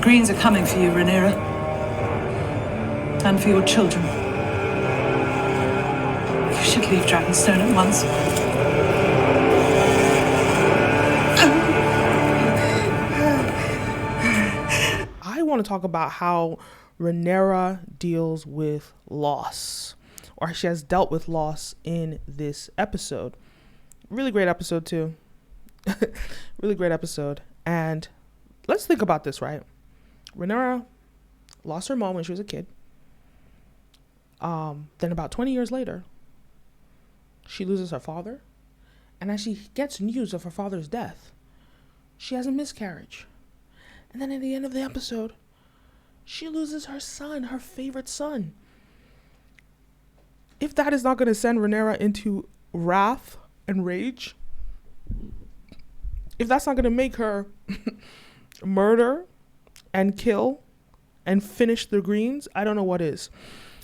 Greens are coming for you, Rhaenyra. And for your children. You should leave Dragonstone at once. I want to talk about how Rhaenyra deals with loss, or she has dealt with loss in this episode. Really great episode too. Really great episode. And let's think about this, right? Rhaenyra lost her mom when she was a kid. Then about 20 years later, she loses her father. And as she gets news of her father's death, she has a miscarriage. And then at the end of the episode, she loses her son, her favorite son. If that is not going to send Rhaenyra into wrath and rage, if that's not going to make her murder and kill and finish the Greens, I don't know what is.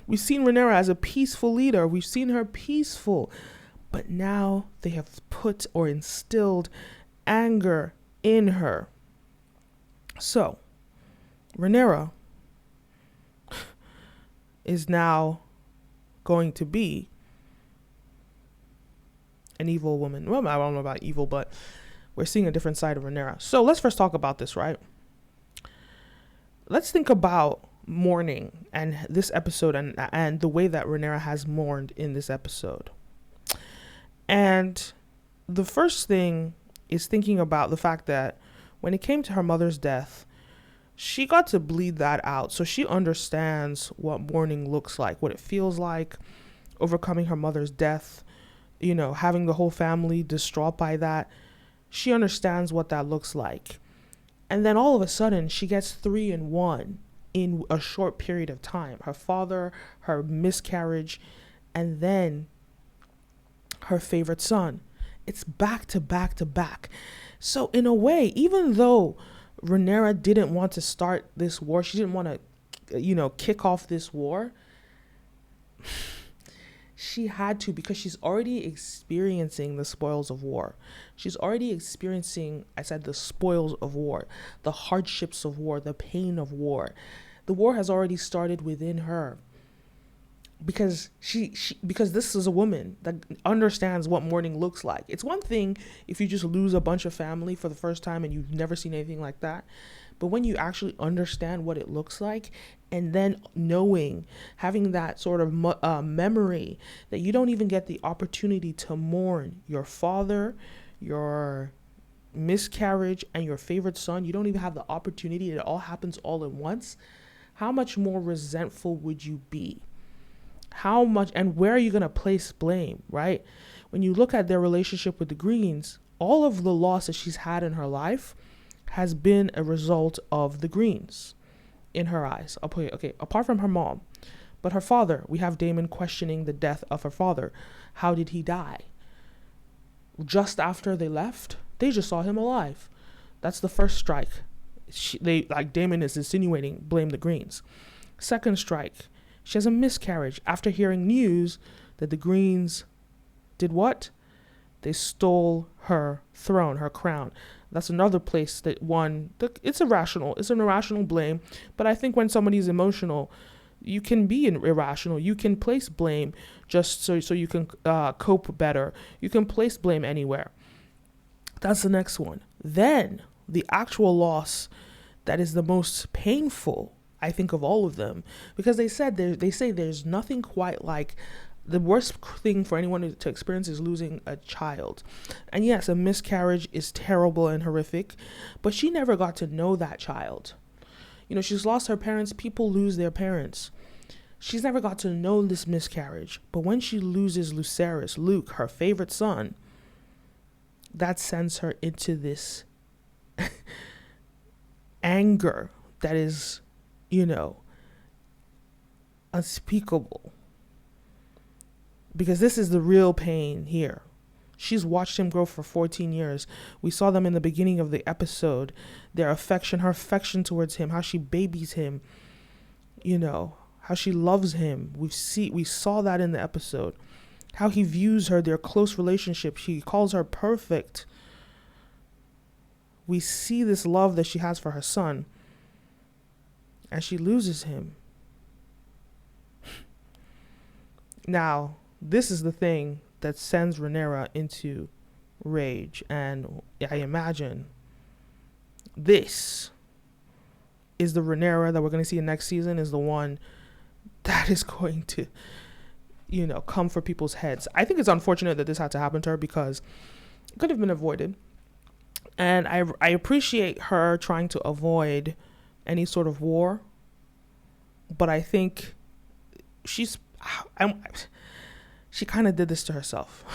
We've seen Rhaenyra as a peaceful leader. We've seen her peaceful. But now they have put or instilled anger in her. So, Rhaenyra is now going to be an evil woman. Well, I don't know about evil, but we're seeing a different side of Rhaenyra. So let's first talk about this, right? Let's think about mourning and this episode and the way that Rhaenyra has mourned in this episode. And the first thing is thinking about the fact that when it came to her mother's death, she got to bleed that out. So she understands what mourning looks like, what it feels like, overcoming her mother's death, you know, having the whole family distraught by that. She understands what that looks like. And then all of a sudden, she gets 3 in 1 in a short period of time. Her father, her miscarriage, and then her favorite son. It's back to back to back. So in a way, even though Rhaenyra didn't want to start this war, she didn't want to, kick off this war, she had to, because she's already experiencing the spoils of war. She's already experiencing, I said, the spoils of war, the hardships of war, the pain of war. The war has already started within her. Because because this is a woman that understands what mourning looks like. It's one thing if you just lose a bunch of family for the first time and you've never seen anything like that. But when you actually understand what it looks like, and then having that sort of memory that you don't even get the opportunity to mourn your father, your miscarriage, and your favorite son. You don't even have the opportunity. It all happens all at once. How much more resentful would you be? How much, and where are you going to place blame, right? When you look at their relationship with the Greens, all of the loss that she's had in her life has been a result of the Greens in her eyes. Okay, apart from her mom, but her father, we have Daemon questioning the death of her father. How did he die? Just after they left, they just saw him alive. That's the first strike. Daemon is insinuating blame the Greens. Second strike, she has a miscarriage after hearing news that the Greens did what? They stole her throne, her crown. That's another place that it's an irrational blame. But I think when somebody's emotional, you can be irrational. You can place blame just so you can cope better. You can place blame anywhere. That's the next one. Then the actual loss that is the most painful, I think, of all of them, because they say there's nothing quite like the worst thing for anyone to experience is losing a child. And yes, a miscarriage is terrible and horrific, but she never got to know that child. She's lost her parents. People lose their parents. She's never got to know this miscarriage. But when she loses Luke, her favorite son, that sends her into this anger that is, unspeakable. Because this is the real pain here. She's watched him grow for 14 years. We saw them in the beginning of the episode. Her affection towards him, how she babies him, how she loves him. We saw that in the episode. How he views her, their close relationship. He calls her perfect. We see this love that she has for her son. and she loses him. Now, this is the thing that sends Rhaenyra into rage, and I imagine this is the Rhaenyra that we're going to see in next season is the one that is going to, come for people's heads. I think it's unfortunate that this had to happen to her because it could have been avoided. And I appreciate her trying to avoid any sort of war, but I think she kind of did this to herself.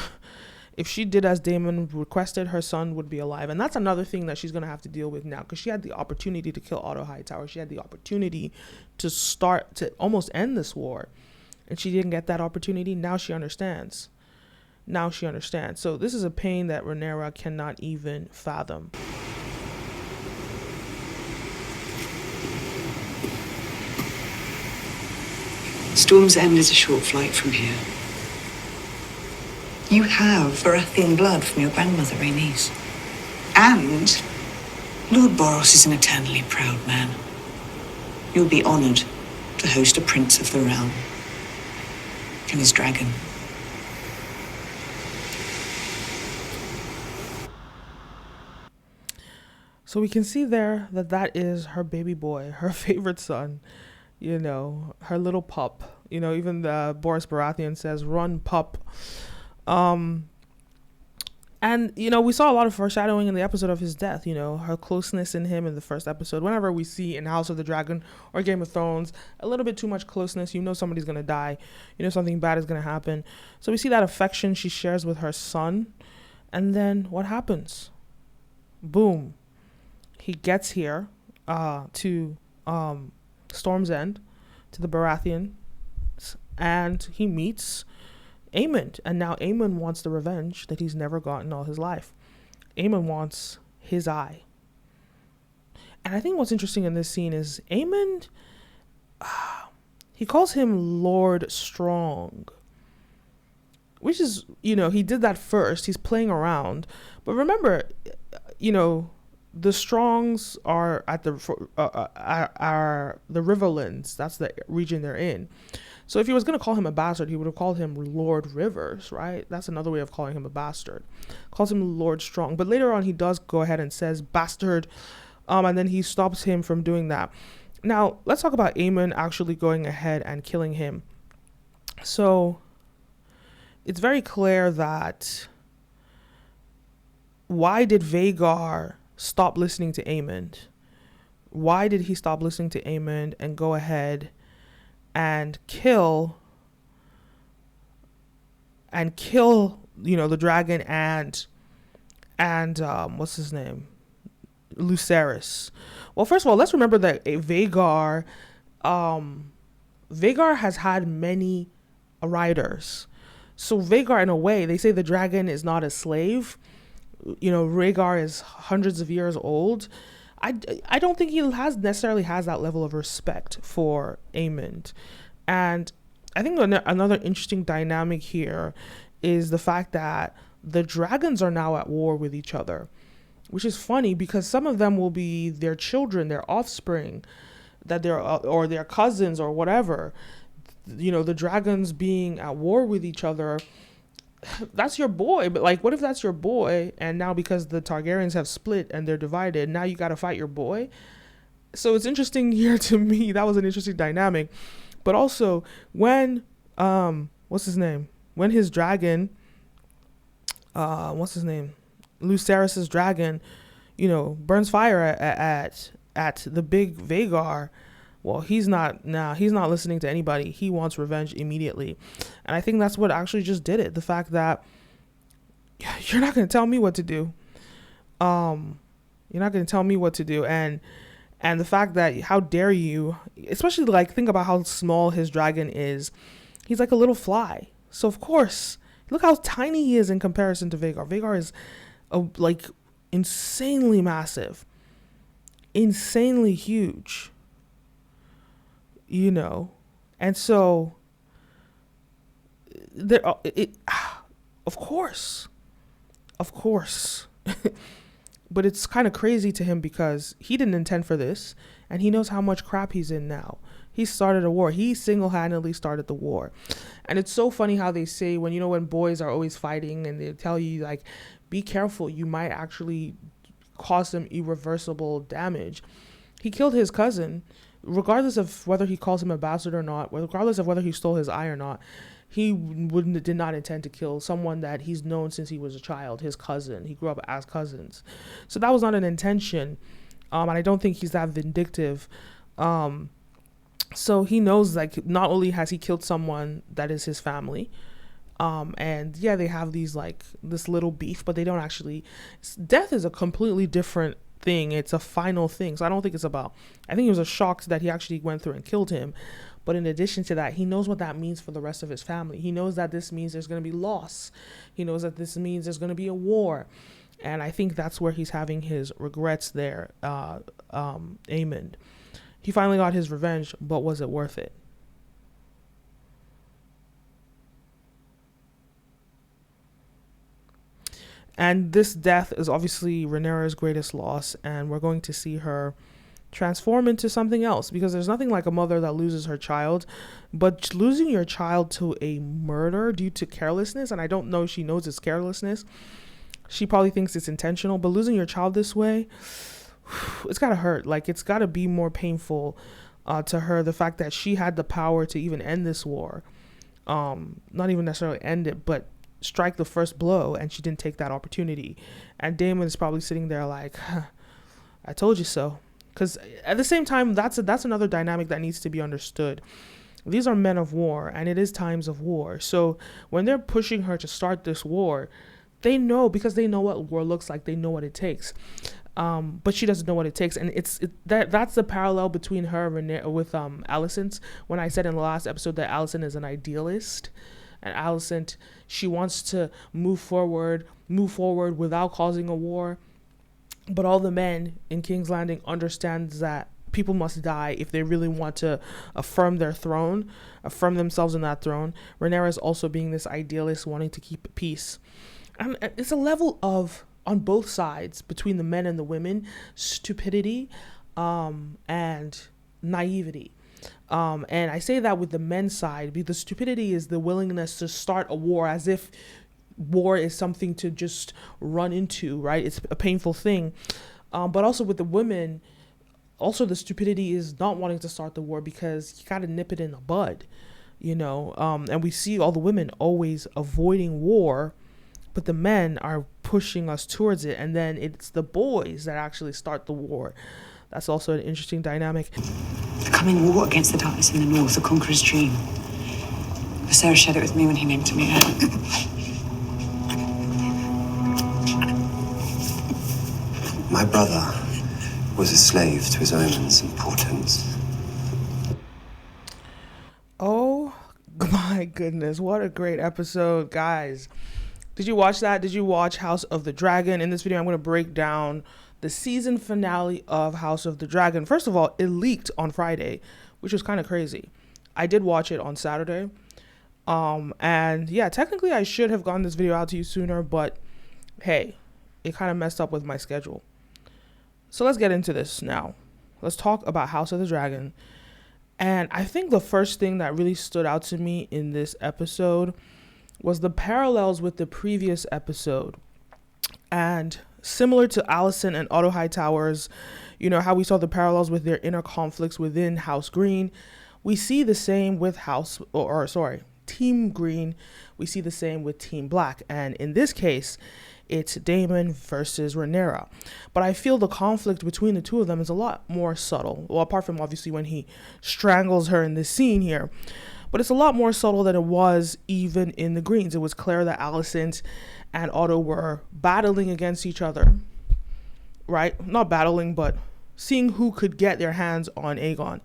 If she did as Daemon requested, her son would be alive. And that's another thing that she's going to have to deal with now, because she had the opportunity to kill Otto Hightower. She had the opportunity to almost end this war, and she didn't get that opportunity. Now she understands. So this is a pain that Rhaenyra cannot even fathom. Storm's End is a short flight from here. You have Baratheon blood from your grandmother, Rhaenys. And Lord Boros is an eternally proud man. You'll be honoured to host a prince of the realm and his dragon. So we can see there that is her baby boy, her favorite son, her little pup. Even the Boris Baratheon says, "Run, pup." And, we saw a lot of foreshadowing in the episode of his death, her closeness in him in the first episode. Whenever we see in House of the Dragon or Game of Thrones, a little bit too much closeness, somebody's going to die, something bad is going to happen. So we see that affection she shares with her son. And then what happens? Boom. He gets here to Storm's End, to the Baratheons, and he meets Aemon. And now Aemon wants the revenge that he's never gotten all his life. Aemon wants his eye. And I think what's interesting in this scene is Aemon, he calls him Lord Strong, which is, he did that first. He's playing around. But remember, the Strongs are at the Riverlands. That's the region they're in. So if he was going to call him a bastard, he would have called him Lord Rivers, right? That's another way of calling him a bastard. Calls him Lord Strong. But later on, he does go ahead and says bastard, and then he stops him from doing that. Now, let's talk about Aemon actually going ahead and killing him. So it's very clear that why did Vhagar stop listening to Aemon? Why did he stop listening to Aemon and go ahead and kill the dragon and what's his name, Lucaerys? Well, first of all, let's remember that Vhagar has had many riders. So Vhagar, in a way, they say the dragon is not a slave. Rhaegar is hundreds of years old. I don't think he necessarily has that level of respect for Aemon. And I think another interesting dynamic here is the fact that the dragons are now at war with each other, which is funny because some of them will be their children, their offspring, or their cousins or whatever. The dragons being at war with each other. That's your boy, but what if that's your boy, and now because the Targaryens have split and they're divided, now you got to fight your boy? So it's interesting here to me. That was an interesting dynamic. But also when what's his name, when his dragon Lucerys's dragon burns fire at the big Vhagar, well, he's not listening to anybody. He wants revenge immediately. And I think that's what actually just did it. The fact that you're not going to tell me what to do. You're not going to tell me what to do. And the fact that, how dare you, especially think about how small his dragon is. He's like a little fly. So of course, look how tiny he is in comparison to Vhagar. Vhagar is insanely massive, insanely huge. And so there, of course, but it's kind of crazy to him because he didn't intend for this, and he knows how much crap he's in now. He started a war. He single-handedly started the war. And it's so funny how they say when boys are always fighting and they tell you, like, be careful, you might actually cause them irreversible damage. He killed his cousin, regardless of whether he calls him a bastard or not, regardless of whether he stole his eye or not. He did not intend to kill someone that he's known since he was a child, his cousin. He grew up as cousins. So that was not an intention. And I don't think he's that vindictive. So he knows, like, not only has he killed someone that is his family, and yeah, they have this little beef, but they don't actually, death is a completely different thing. It's a final thing. So I don't think I think it was a shock that he actually went through and killed him. But in addition to that, he knows what that means for the rest of his family. He knows that this means there's going to be loss. He knows that this means there's going to be a war. And I think that's where he's having his regrets there. Aemon. He finally got his revenge, but was it worth it? And this death is obviously Rhaenyra's greatest loss, and we're going to see her transform into something else, because there's nothing like a mother that loses her child, but losing your child to a murder due to carelessness, and I don't know if she knows it's carelessness. She probably thinks it's intentional, but losing your child this way, it's gotta hurt. Like, it's gotta be more painful to her, the fact that she had the power to even end this war, not even necessarily end it, but strike the first blow, and she didn't take that opportunity. And Daemon is probably sitting there like, I told you so. Because at the same time, that's another dynamic that needs to be understood. These are men of war, and it is times of war. So when they're pushing her to start this war, they know, because they know what war looks like. They know what it takes. But she doesn't know what it takes, and that's the parallel between her with Alicent. When I said in the last episode that Alicent is an idealist, and Alicent, she wants to move forward without causing a war. But all the men in King's Landing understands that people must die if they really want to affirm their throne, affirm themselves in that throne. Rhaenyra is also being this idealist, wanting to keep peace. And it's a level of, on both sides, between the men and the women, stupidity and naivety. And I say that with the men's side, because the stupidity is the willingness to start a war as if war is something to just run into, right? It's a painful thing. But also with the women, also the stupidity is not wanting to start the war because you got to nip it in the bud, and we see all the women always avoiding war, but the men are pushing us towards it. And then it's the boys that actually start the war. That's also an interesting dynamic. The coming war against the darkness in the north, the conqueror's dream. Viserys shared it with me when he named to me her. My brother was a slave to his omens and portents. Oh my goodness, what a great episode, guys. Did you watch that? Did you watch House of the Dragon? In this video, I'm going to break down the season finale of House of the Dragon. First of all, it leaked on Friday, which was kind of crazy. I did watch it on Saturday. And yeah, technically I should have gotten this video out to you sooner, but hey, it kind of messed up with my schedule. So let's get into this now. Let's talk about House of the Dragon. And I think the first thing that really stood out to me in this episode was the parallels with the previous episode. And similar to Alicent and Otto Hightower's, how we saw the parallels with their inner conflicts within House Green, we see the same with Team Green. We see the same with Team Black. And in this case, it's Daemon versus Rhaenyra. But I feel the conflict between the two of them is a lot more subtle. Well, apart from obviously when he strangles her in this scene here. But it's a lot more subtle than it was even in the Greens. It was clear that Alicent and Otto were battling against each other, right? Not battling, but seeing who could get their hands on Aegon.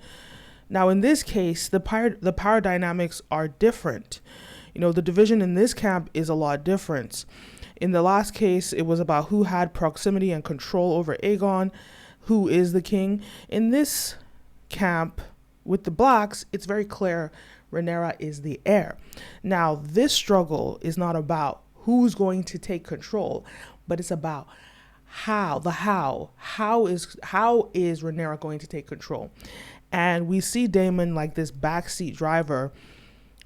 Now, in this case, the power dynamics are different. The division in this camp is a lot different. In the last case, it was about who had proximity and control over Aegon, who is the king. In this camp, with the Blacks, it's very clear Rhaenyra is the heir. Now, this struggle is not about who's going to take control, but it's about how is Rhaenyra going to take control? And we see Daemon like this backseat driver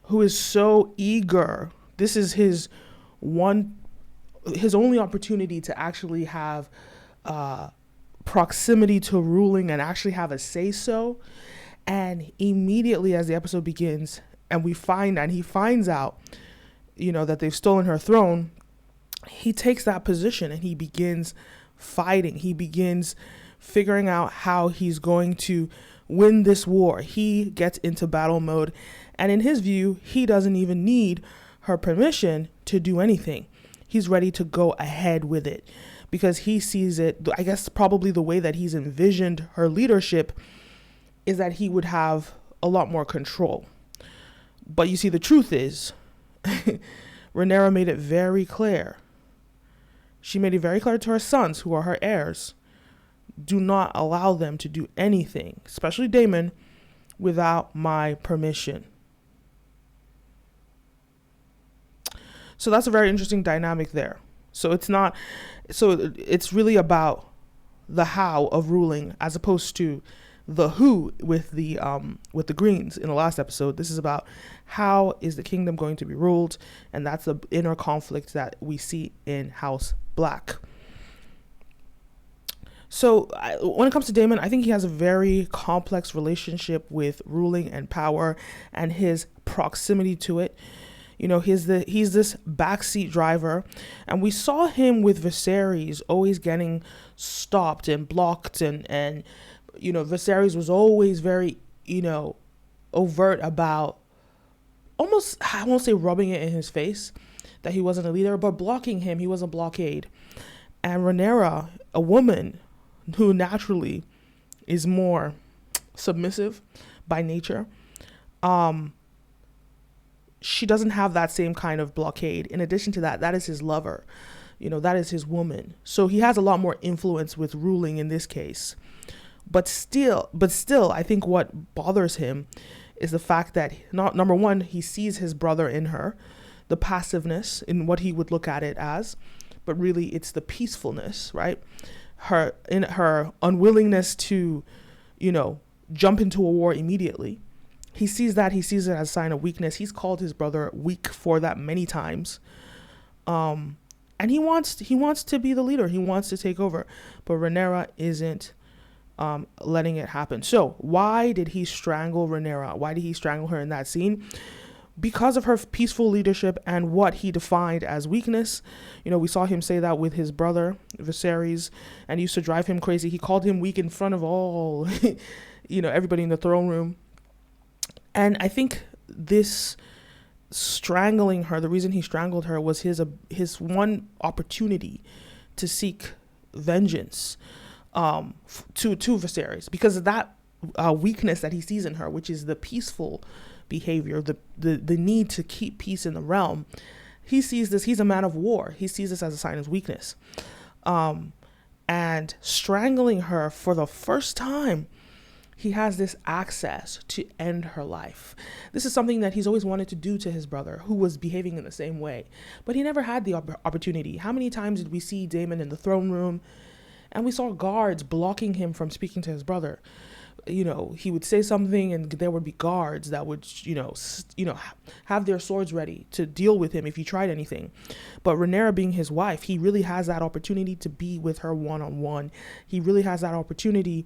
who is so eager. This is his only opportunity to actually have proximity to ruling and actually have a say so. And immediately as the episode begins and he finds out, that they've stolen her throne, he takes that position and he begins fighting. He begins figuring out how he's going to win this war. He gets into battle mode, and in his view, he doesn't even need her permission to do anything. He's ready to go ahead with it because he sees it. I guess probably the way that he's envisioned her leadership is that he would have a lot more control. But you see, the truth is, Rhaenyra made it very clear. She made it very clear to her sons, who are her heirs, do not allow them to do anything, especially Daemon, without my permission. So that's a very interesting dynamic there. So it's really about the how of ruling as opposed to the who with the Greens in the last episode. This is about how is the kingdom going to be ruled, and that's the inner conflict that we see in House Black. So when it comes to Daemon, I think he has a very complex relationship with ruling and power and his proximity to it. He's this backseat driver, and we saw him with Viserys always getting stopped and blocked, and Viserys was always very, overt about almost, I won't say rubbing it in his face that he wasn't a leader, but blocking him. He was a blockade. And Rhaenyra, a woman who naturally is more submissive by nature, she doesn't have that same kind of blockade. In addition to that, that is his lover. That is his woman. So he has a lot more influence with ruling in this case. But still, I think what bothers him is the fact that, number one, he sees his brother in her, the passiveness in what he would look at it as, but really it's the peacefulness, right? Her unwillingness to, jump into a war immediately. He sees it as a sign of weakness. He's called his brother weak for that many times. And he wants to be the leader. He wants to take over, but Rhaenyra isn't letting it happen. So why did he strangle Rhaenyra? Why did he strangle her in that scene? Because of her peaceful leadership and what he defined as weakness. We saw him say that with his brother Viserys, and it used to drive him crazy. He called him weak in front of all, everybody in the throne room. And I think this strangling her, the reason he strangled her was his one opportunity to seek vengeance to Viserys, because of that weakness that he sees in her, which is the peaceful behavior, the need to keep peace in the realm. He sees this, he's a man of war. He sees this as a sign of weakness. And strangling her for the first time, he has this access to end her life. This is something that he's always wanted to do to his brother, who was behaving in the same way, but he never had the opportunity. How many times did we see Daemon in the throne room and we saw guards blocking him from speaking to his brother? He would say something and there would be guards that would, have their swords ready to deal with him if he tried anything. But Rhaenyra, being his wife, he really has that opportunity to be with her one-on-one. He really has that opportunity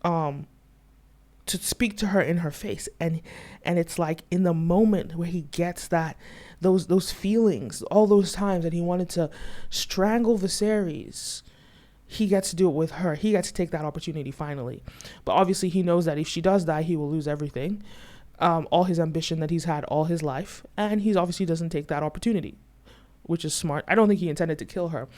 to speak to her in her face. And it's like in the moment where he gets those feelings, all those times that he wanted to strangle Viserys, he gets to do it with her. He gets to take that opportunity finally. But obviously he knows that if she does die, he will lose everything, all his ambition that he's had all his life. And he obviously doesn't take that opportunity, which is smart. I don't think he intended to kill her.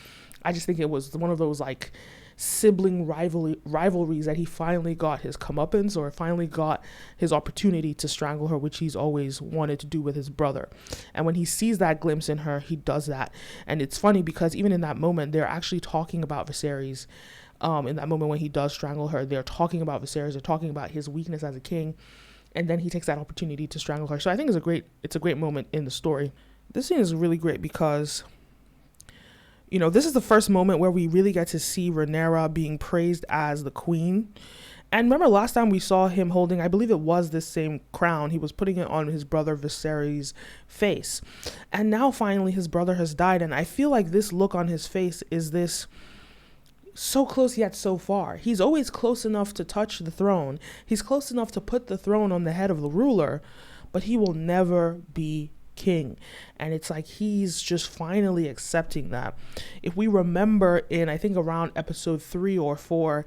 I just think it was one of those like sibling rivalries that he finally got his comeuppance, or finally got his opportunity to strangle her, which he's always wanted to do with his brother. And when he sees that glimpse in her, he does that. And it's funny because even in that moment, they're actually talking about Viserys. In that moment when he does strangle her, they're talking about Viserys, they're talking about his weakness as a king, and then he takes that opportunity to strangle her. So I think it's a great moment in the story. This scene is really great because You know, this is the first moment where we really get to see Rhaenyra being praised as the queen. And remember last time we saw him holding, I believe it was this same crown, he was putting it on his brother Viserys' face. And now finally his brother has died, and I feel like this look on his face is this so close yet so far. He's always close enough to touch the throne. He's close enough to put the throne on the head of the ruler, but he will never be king. And it's like he's just finally accepting that. If we remember in, I think around episode 3 or 4,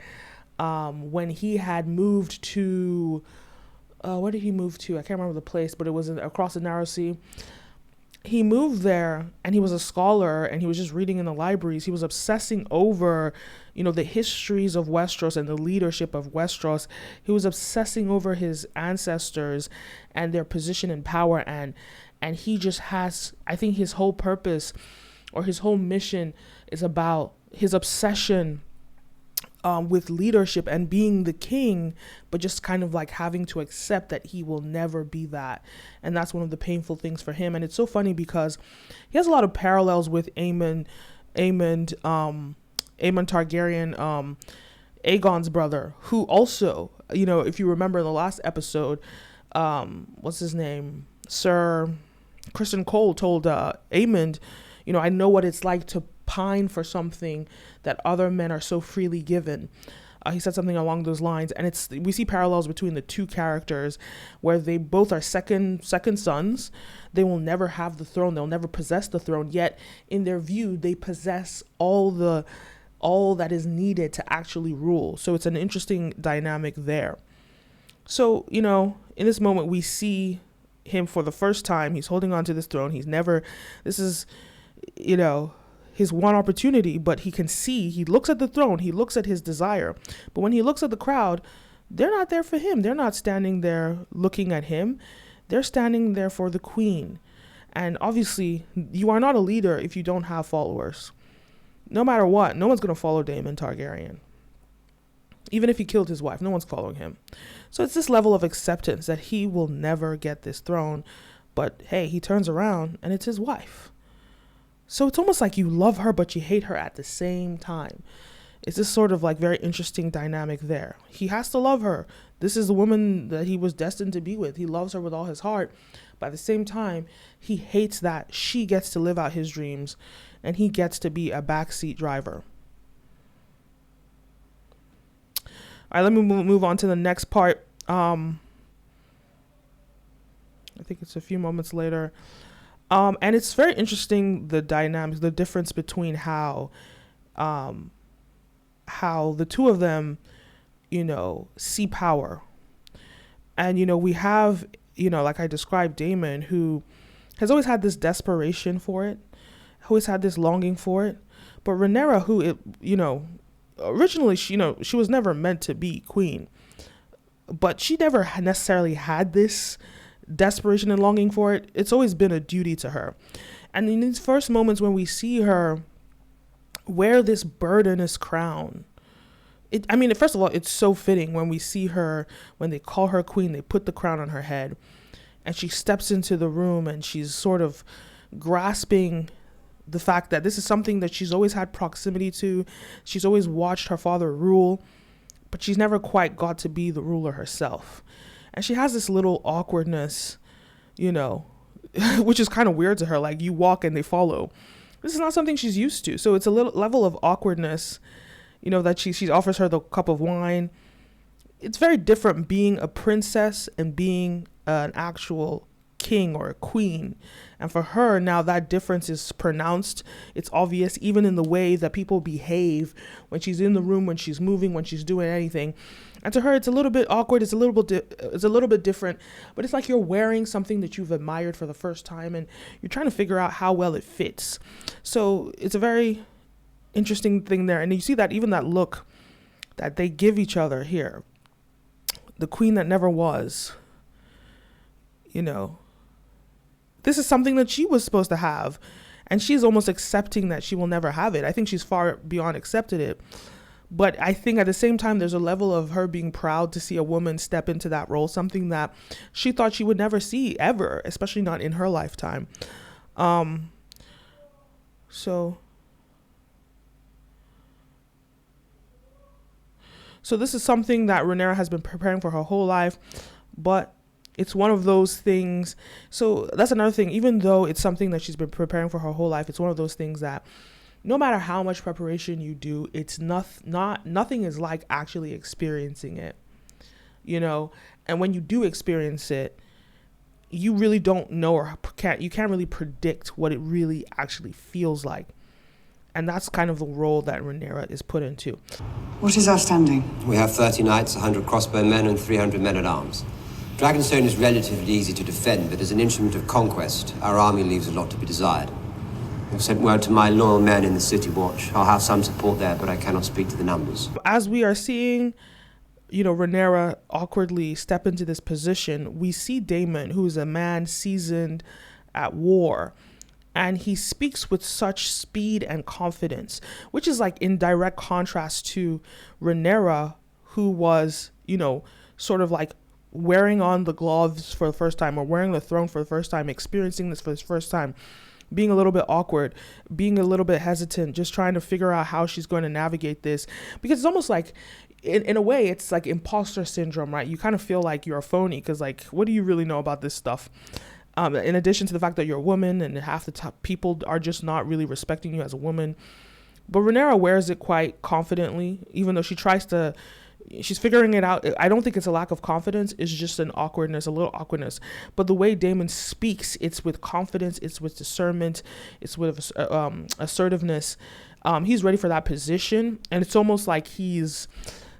when he had moved to, where did he move to? I can't remember the place, but it was across the Narrow Sea. He moved there and he was a scholar and he was just reading in the libraries. He was obsessing over, you know, the histories of Westeros and the leadership of Westeros. He was obsessing over his ancestors and their position in power. And he just has, I think his whole purpose or his whole mission is about his obsession with leadership and being the king, but just kind of like having to accept that he will never be that. And that's one of the painful things for him. And it's so funny because he has a lot of parallels with Aemon Targaryen, Aegon's brother, who also, you know, if you remember in the last episode, what's his name? Sir Kristen Cole told Aemon, you know, I know what it's like to pine for something that other men are so freely given. He said something along those lines, and we see parallels between the two characters where they both are second sons. They will never have the throne. They'll never possess the throne, yet in their view, they possess all that is needed to actually rule. So it's an interesting dynamic there. So, you know, in this moment, we see him for the first time. He's holding on to this throne. This is, you know, his one opportunity, but he looks at the throne, he looks at his desire. But when he looks at the crowd, they're not there for him. They're not standing there looking at him. They're standing there for the queen. And obviously, you are not a leader if you don't have followers. No matter what, no one's going to follow Daemon Targaryen. Even if he killed his wife, no one's following him. So it's this level of acceptance that he will never get this throne. But hey, he turns around and it's his wife. So it's almost like you love her, but you hate her at the same time. It's this sort of like very interesting dynamic there. He has to love her. This is the woman that he was destined to be with. He loves her with all his heart. But at the same time, he hates that she gets to live out his dreams and he gets to be a backseat driver. All right, let me move on to the next part. I think it's a few moments later. And it's very interesting, the dynamics, the difference between how the two of them, you know, see power. And, you know, we have, you know, like I described, Daemon, who has always had this desperation for it, always had this longing for it. But Rhaenyra, who, you know, originally, she was never meant to be queen, but she never necessarily had this desperation and longing for it. It's always been a duty to her. And in these first moments when we see her wear this burdenous crown, first of all, it's so fitting when we see her, when they call her queen, they put the crown on her head and she steps into the room and she's sort of grasping the fact that this is something that she's always had proximity to. She's always watched her father rule, but she's never quite got to be the ruler herself. And she has this little awkwardness, you know, which is kind of weird to her. Like, you walk and they follow. This is not something she's used to. So it's a little level of awkwardness, you know, that she offers her the cup of wine. It's very different being a princess and being an actual king or a queen. And for her, now that difference is pronounced. It's obvious even in the way that people behave when she's in the room, when she's moving, when she's doing anything. And to her, it's a little bit awkward. It's a little bit different, but it's like you're wearing something that you've admired for the first time and you're trying to figure out how well it fits. So it's a very interesting thing there. And you see that even that look that they give each other here, the queen that never was, you know, this is something that she was supposed to have, and she's almost accepting that she will never have it. I think she's far beyond accepted it. But I think at the same time, there's a level of her being proud to see a woman step into that role, something that she thought she would never see ever, especially not in her lifetime. So So this is something that Rhaenyra has been preparing for her whole life, but it's one of those things. So that's another thing. Even though it's something that she's been preparing for her whole life, it's one of those things that no matter how much preparation you do, it's nothing is like actually experiencing it, you know. And when you do experience it, you really don't know, or you can't really predict what it really actually feels like. And that's kind of the role that Rhaenyra is put into. What is our standing? We have 30 knights, 100 crossbow men, and 300 men-at-arms. Dragonstone is relatively easy to defend, but as an instrument of conquest, our army leaves a lot to be desired. I've sent word to my loyal men in the City Watch. I'll have some support there, but I cannot speak to the numbers. As we are seeing, you know, Rhaenyra awkwardly step into this position, we see Daemon, who is a man seasoned at war, and he speaks with such speed and confidence, which is like in direct contrast to Rhaenyra, who was, you know, sort of like wearing on the gloves for the first time, or wearing the throne for the first time, experiencing this for the first time, being a little bit awkward, being a little bit hesitant, just trying to figure out how she's going to navigate this. Because it's almost like, in a way, it's like imposter syndrome, right? You kind of feel like you're a phony because, like, what do you really know about this stuff? In addition to the fact that you're a woman and half the top people are just not really respecting you as a woman. But Rhaenyra wears it quite confidently, even though she's figuring it out. I don't think it's a lack of confidence. It's just an awkwardness, a little awkwardness. But the way Daemon speaks, it's with confidence, it's with discernment, it's with assertiveness. He's ready for that position. And it's almost like he's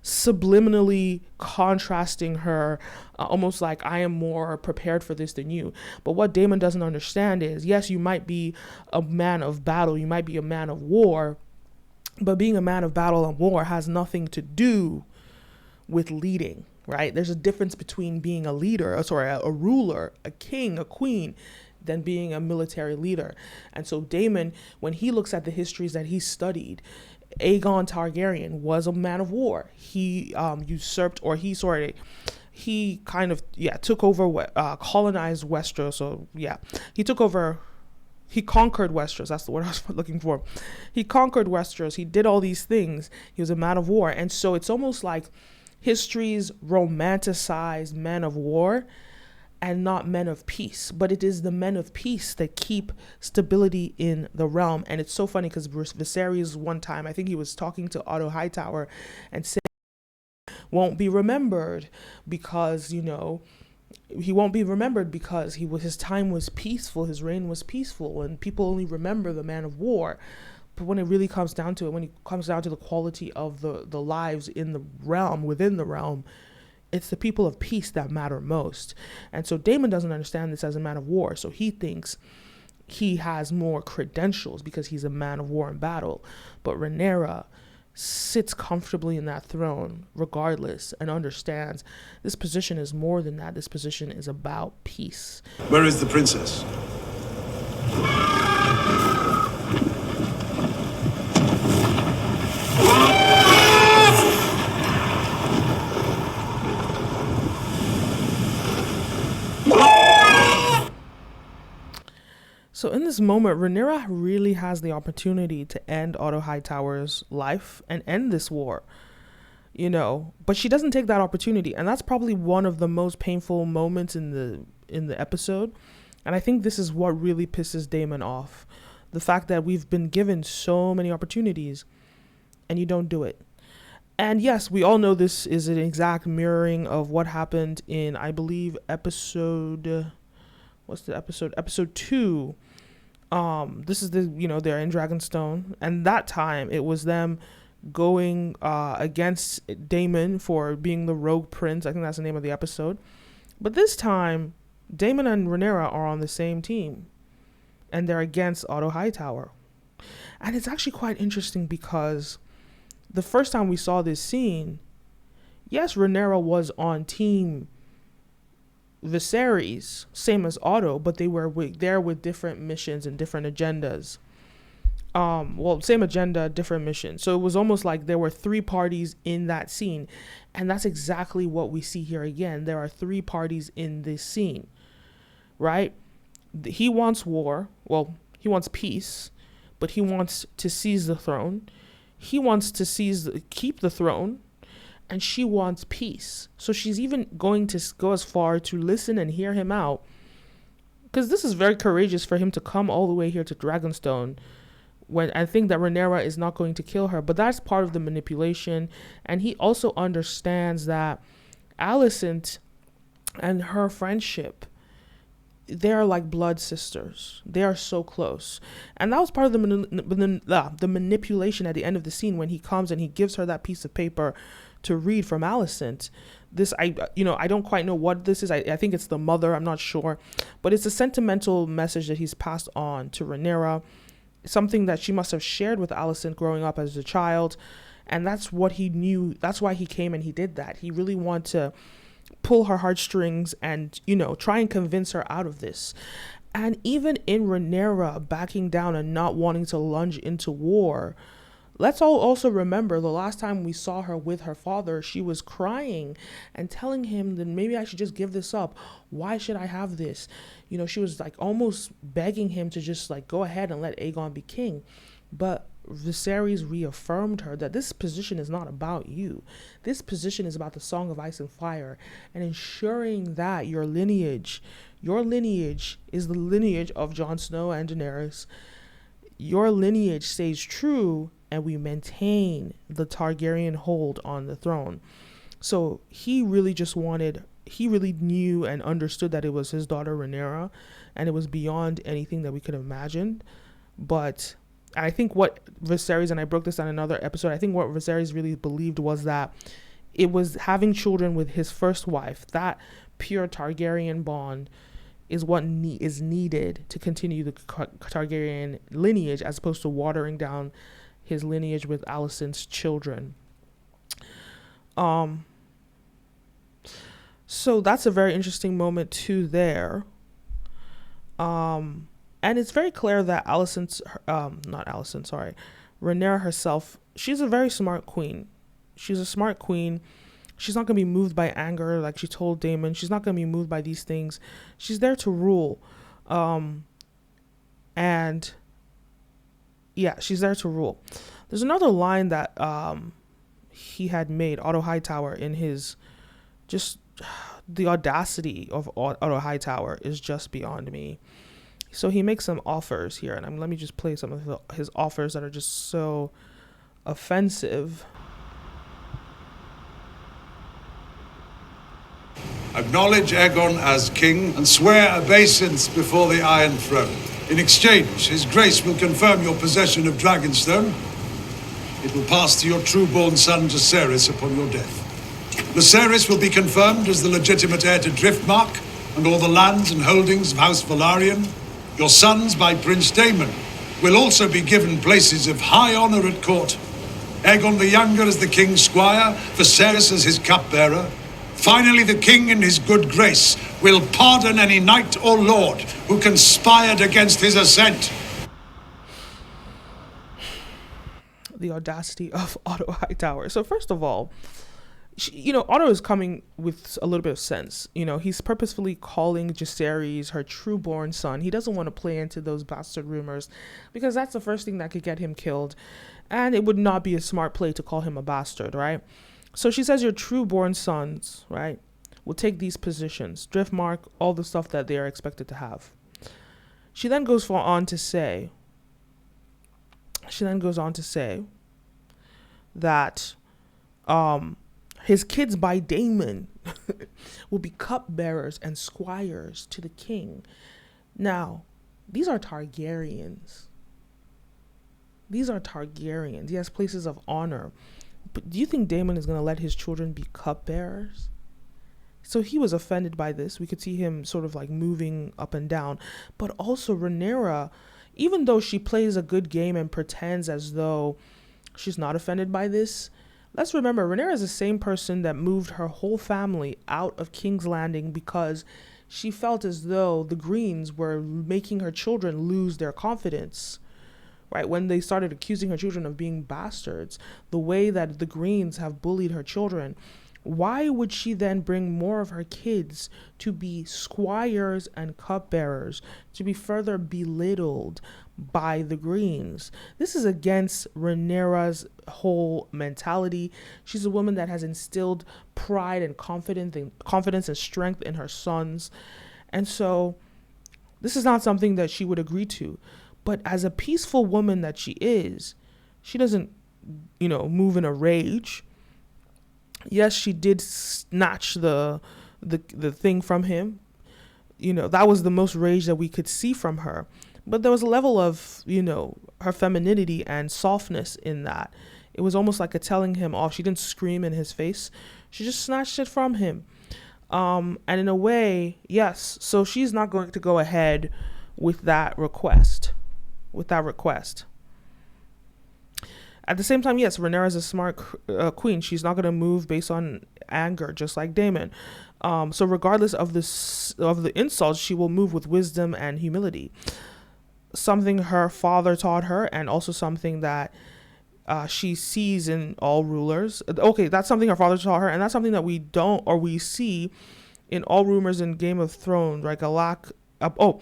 subliminally contrasting her, almost like, I am more prepared for this than you. But what Daemon doesn't understand is, yes, you might be a man of battle, you might be a man of war, but being a man of battle and war has nothing to do with leading, right? There's a difference between being a leader, a ruler, a king, a queen, than being a military leader. And so Daemon, when he looks at the histories that he studied, Aegon Targaryen was a man of war. He usurped, or he kind of took over, colonized Westeros. So he conquered Westeros. That's the word I was looking for. He conquered Westeros. He did all these things. He was a man of war. And so it's almost like history's romanticized men of war and not men of peace. But it is the men of peace that keep stability in the realm. And it's so funny because Viserys one time, I think he was talking to Otto Hightower and said, won't be remembered because, you know, he won't be remembered because his time was peaceful, his reign was peaceful, and people only remember the man of war. But when it really comes down to it, when it comes down to the quality of the lives in the realm, within the realm, it's the people of peace that matter most. And so Daemon doesn't understand this as a man of war. So he thinks he has more credentials because he's a man of war and battle. But Rhaenyra sits comfortably in that throne regardless and understands this position is more than that. This position is about peace. Where is the princess? So in this moment, Rhaenyra really has the opportunity to end Otto Hightower's life and end this war, you know, but she doesn't take that opportunity. And that's probably one of the most painful moments in the episode. And I think this is what really pisses Daemon off. The fact that we've been given so many opportunities and you don't do it. And yes, we all know this is an exact mirroring of what happened in, I believe, episode 2. This is they're in Dragonstone, and that time it was them going against Daemon for being the rogue prince. I think that's the name of the episode. But this time, Daemon and Rhaenyra are on the same team, and they're against Otto Hightower. And it's actually quite interesting because the first time we saw this scene, yes, Rhaenyra was on team Viserys, same as Otto, but they were there with different missions and different agendas. Same agenda, different mission. So it was almost like there were three parties in that scene. And that's exactly what we see here again. There are three parties in this scene, right? He wants war. Well, he wants peace, but he wants to seize the throne. He wants to keep the throne. and she wants peace. So she's even going to go as far to listen and hear him out, because this is very courageous for him to come all the way here to Dragonstone when I think that Rhaenyra is not going to kill her. But that's part of the manipulation. And he also understands that Alicent and her friendship, they are like blood sisters. They are so close. And that was part of the manipulation at the end of the scene when he comes and he gives her that piece of paper to read from Alicent. This, I don't quite know what this is. I think it's the mother. I'm not sure. But it's a sentimental message that he's passed on to Rhaenyra, something that she must have shared with Alicent growing up as a child. And that's what he knew. That's why he came and he did that. He really wanted to pull her heartstrings and, try and convince her out of this. And even in Rhaenyra backing down and not wanting to lunge into war, let's all also remember the last time we saw her with her father, she was crying and telling him that maybe I should just give this up. Why should I have this? She was like almost begging him to just like go ahead and let Aegon be king. But Viserys reaffirmed her that this position is not about you. This position is about the Song of Ice and Fire and ensuring that your lineage is the lineage of Jon Snow and Daenerys. Your lineage stays true and we maintain the Targaryen hold on the throne. So he really knew and understood that it was his daughter Rhaenyra, and it was beyond anything that we could have imagined. But I think what Viserys, and I broke this on another episode, I think what Viserys really believed was that it was having children with his first wife, that pure Targaryen bond, is what is needed to continue the Targaryen lineage, as opposed to watering down his lineage with Alicent's children. So that's a very interesting moment too there. And it's very clear that Rhaenyra herself, she's a very smart queen. She's a smart queen. She's not going to be moved by anger like she told Daemon. She's not going to be moved by these things. She's there to rule. She's there to rule. There's another line that he had made, Otto Hightower, in his, just the audacity of Otto Hightower is just beyond me. So he makes some offers here, and let me just play some of his offers that are just so offensive. Acknowledge Aegon as king and swear obeisance before the Iron Throne. In exchange, His Grace will confirm your possession of Dragonstone. It will pass to your true-born son Jacaerys upon your death. Lucaerys will be confirmed as the legitimate heir to Driftmark and all the lands and holdings of House Velaryon. Your sons, by Prince Daemon, will also be given places of high honor at court. Aegon the Younger as the king's squire, Viserys as his cupbearer. Finally, the king in his good grace will pardon any knight or lord who conspired against his ascent. The audacity of Otto Hightower. So first of all, Otto is coming with a little bit of sense. He's purposefully calling Jacaerys her true-born son. He doesn't want to play into those bastard rumors, because that's the first thing that could get him killed. And it would not be a smart play to call him a bastard, right? So she says your true-born sons, right, will take these positions, Driftmark, all the stuff that they are expected to have. She then goes on to say that his kids by Daemon will be cupbearers and squires to the king. Now, these are Targaryens. He has places of honor. But do you think Daemon is going to let his children be cupbearers? So he was offended by this. We could see him sort of like moving up and down. But also Rhaenyra, even though she plays a good game and pretends as though she's not offended by this, let's remember, Rhaenyra is the same person that moved her whole family out of King's Landing because she felt as though the Greens were making her children lose their confidence. Right, when they started accusing her children of being bastards, the way that the Greens have bullied her children, why would she then bring more of her kids to be squires and cupbearers, to be further belittled by the Greens. This is against Rhaenyra's whole mentality. She's a woman that has instilled pride and confidence and strength in her sons. And so this is not something that she would agree to. But as a peaceful woman that she is, she doesn't, move in a rage. Yes, she did snatch the thing from him. That was the most rage that we could see from her. But there was a level of, her femininity and softness in that. It was almost like a telling him off. She didn't scream in his face. She just snatched it from him. And in a way, yes. So she's not going to go ahead with that request. At the same time, yes, Rhaenyra is a smart queen. She's not going to move based on anger, just like Daemon. So regardless of the insults, she will move with wisdom and humility. Something her father taught her, and also something that she sees in all rulers. Okay, that's something her father taught her, and that's something that we see in all rumors in Game of Thrones, like a lack of.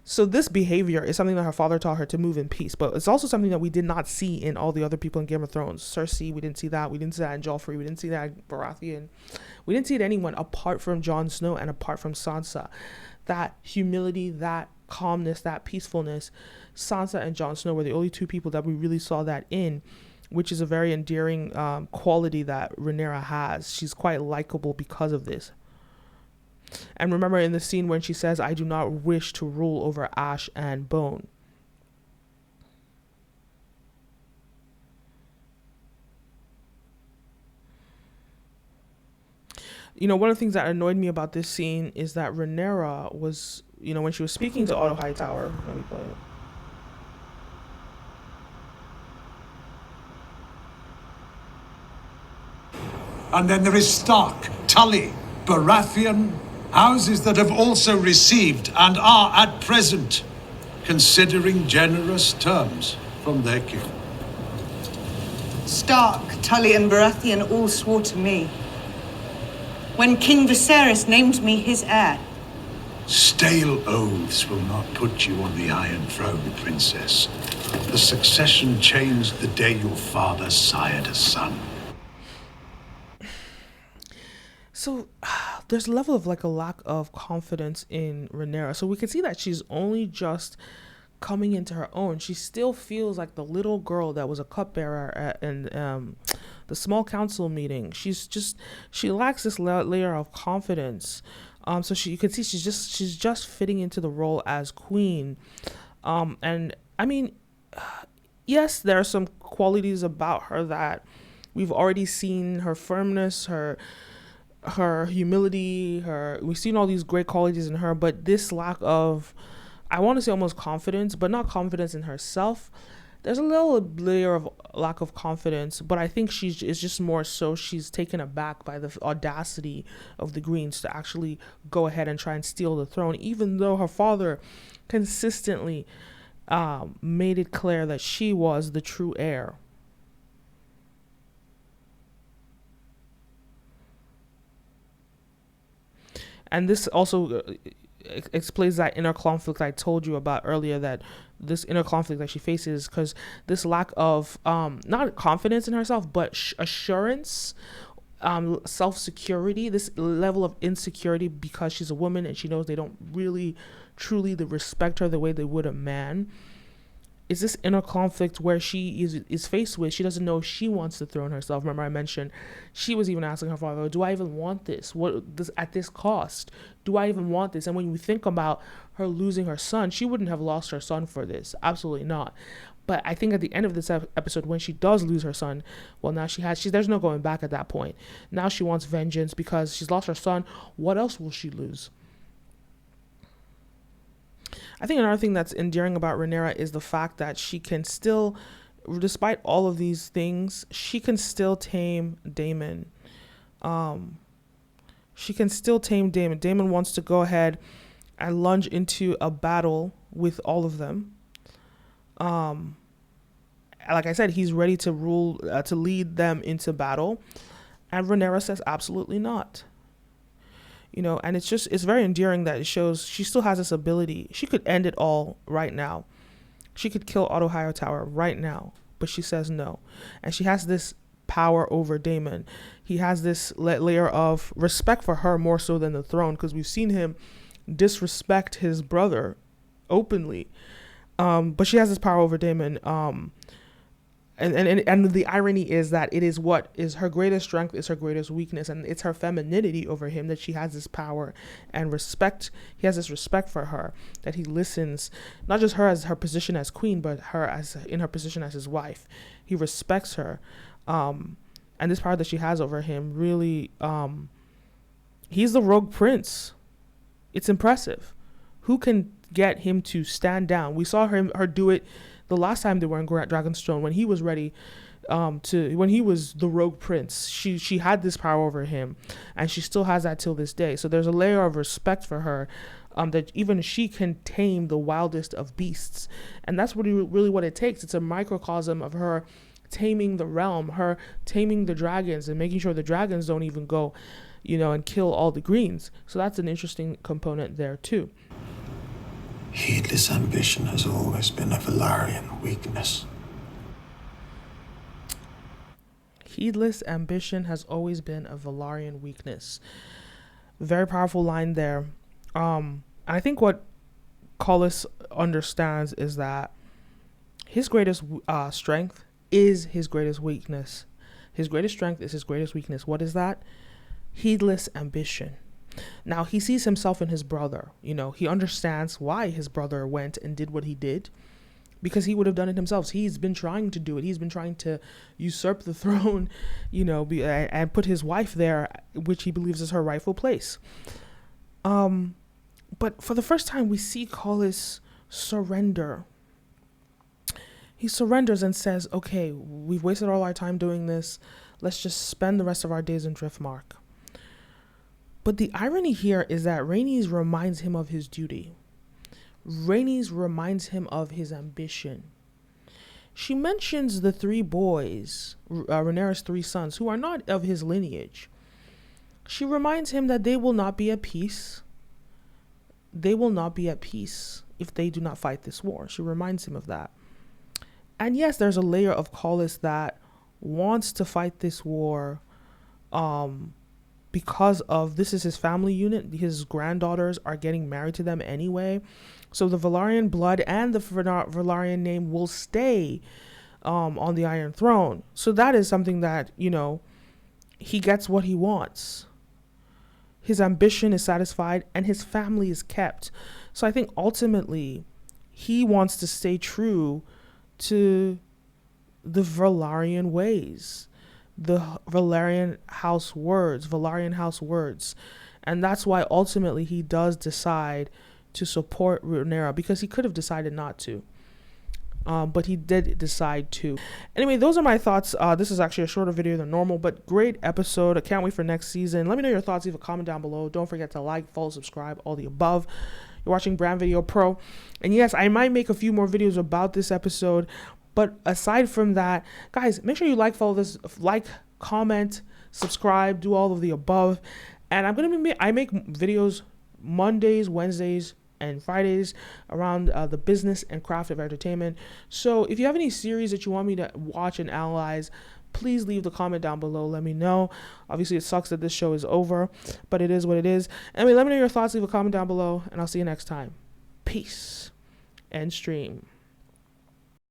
So this behavior is something that her father taught her to move in peace, but it's also something that we did not see in all the other people in Game of Thrones. Cersei, we didn't see that. We didn't see that in Joffrey. We didn't see that in Baratheon. We didn't see it in anyone apart from Jon Snow and apart from Sansa. That humility, that calmness, that peacefulness, Sansa and Jon Snow were the only two people that we really saw that in, which is a very endearing quality that Rhaenyra has. She's quite likable because of this. And remember in the scene when she says, "I do not wish to rule over ash and bone." One of the things that annoyed me about this scene is that Rhaenyra was, when she was speaking to Otto Hightower. Let me play it. And then there is Stark, Tully, Baratheon, houses that have also received and are at present considering generous terms from their king. Stark, Tully, and Baratheon all swore to me when King Viserys named me his heir. Stale oaths will not put you on the Iron Throne, Princess. The succession changed the day your father sired a son. So there's a level of a lack of confidence in Rhaenyra. So we can see that she's only just coming into her own. She still feels like the little girl that was a cupbearer in the small council meeting. She lacks this layer of confidence. So you can see she's just fitting into the role as queen. And I mean, yes, there are some qualities about her that we've already seen: her firmness, her humility, we've seen all these great qualities in her, but this lack of, I want to say almost confidence, but not confidence in herself. There's a little layer of lack of confidence, but I think it's just more so she's taken aback by the audacity of the Greens to actually go ahead and try and steal the throne, even though her father consistently made it clear that she was the true heir. And this also explains that inner conflict I told you about earlier, that this inner conflict that she faces, because this lack of not confidence in herself, but assurance, self-security, this level of insecurity because she's a woman and she knows they don't really truly respect her the way they would a man. Is this inner conflict where she is faced with, she doesn't know if she wants the throne herself. Remember I mentioned she was even asking her father, do I even want this? At this cost? Do I even want this? And when you think about her losing her son, she wouldn't have lost her son for this. Absolutely not. But I think at the end of this episode, when she does lose her son, well, now there's no going back at that point. Now she wants vengeance because she's lost her son. What else will she lose? I think another thing that's endearing about Rhaenyra is the fact that she can still, despite all of these things, she can still tame Daemon. She can still tame Daemon. Daemon wants to go ahead and lunge into a battle with all of them. Like I said, he's ready to to lead them into battle. And Rhaenyra says absolutely not. And it's very endearing that it shows she still has this ability. She could end it all right now. She could kill Otto Hightower right now, but she says no. And she has this power over Daemon. He has this layer of respect for her more so than the throne, because we've seen him disrespect his brother openly. But she has this power over Daemon. And the irony is that it is what is her greatest strength is her greatest weakness, and it's her femininity over him that she has this power and respect. He has this respect for her, that he listens, not just her as her position as queen, but her as in her position as his wife. He respects her, and this power that she has over him really, he's the rogue prince. It's impressive. Who can get him to stand down? We saw her do it the last time they were in Dragonstone, when he was ready when he was the rogue prince. She had this power over him, and she still has that till this day. So there's a layer of respect for her, that even she can tame the wildest of beasts. And that's really what it takes. It's a microcosm of her taming the realm, her taming the dragons, and making sure the dragons don't even go, and kill all the greens. So that's an interesting component there too. Heedless ambition has always been a Velaryon weakness. Heedless ambition has always been a Velaryon weakness. Very powerful line there. I think what Corlys understands is that his greatest strength is his greatest weakness. His greatest strength is his greatest weakness. What is that? Heedless ambition. Now, he sees himself in his brother. He understands why his brother went and did what he did, because he would have done it himself. He's been trying to do it. He's been trying to usurp the throne, and put his wife there, which he believes is her rightful place. But for the first time, we see Corlys surrender. He surrenders and says, okay, we've wasted all our time doing this. Let's just spend the rest of our days in Driftmark. But the irony here is that Rhaenys reminds him of his duty. Rhaenys reminds him of his ambition. She mentions the three boys, Rhaenyra's three sons, who are not of his lineage. She reminds him that they will not be at peace. They will not be at peace if they do not fight this war. She reminds him of that. And yes, there's a layer of Corlys that wants to fight this war, because of this is his family unit. His granddaughters are getting married to them anyway, so the Velaryon blood and the Velaryon name will stay on the Iron Throne. So that is something that he gets what he wants. His ambition is satisfied and his family is kept. So I think ultimately he wants to stay true to the Velaryon ways, the Velaryon house words. And that's why ultimately he does decide to support Rhaenyra, because he could have decided not to. But he did decide to. Anyway, those are my thoughts. This is actually a shorter video than normal, but great episode. I can't wait for next season. Let me know your thoughts. Leave a comment down below. Don't forget to like, follow, subscribe, all the above. You're watching Brand Video Pro. And yes, I might make a few more videos about this episode. But aside from that, guys, make sure you follow this, comment, subscribe, do all of the above. And I make videos Mondays, Wednesdays, and Fridays around the business and craft of entertainment. So if you have any series that you want me to watch and analyze, please leave the comment down below. Let me know. Obviously, it sucks that this show is over, but it is what it is. Anyway, let me know your thoughts. Leave a comment down below, and I'll see you next time. Peace and stream.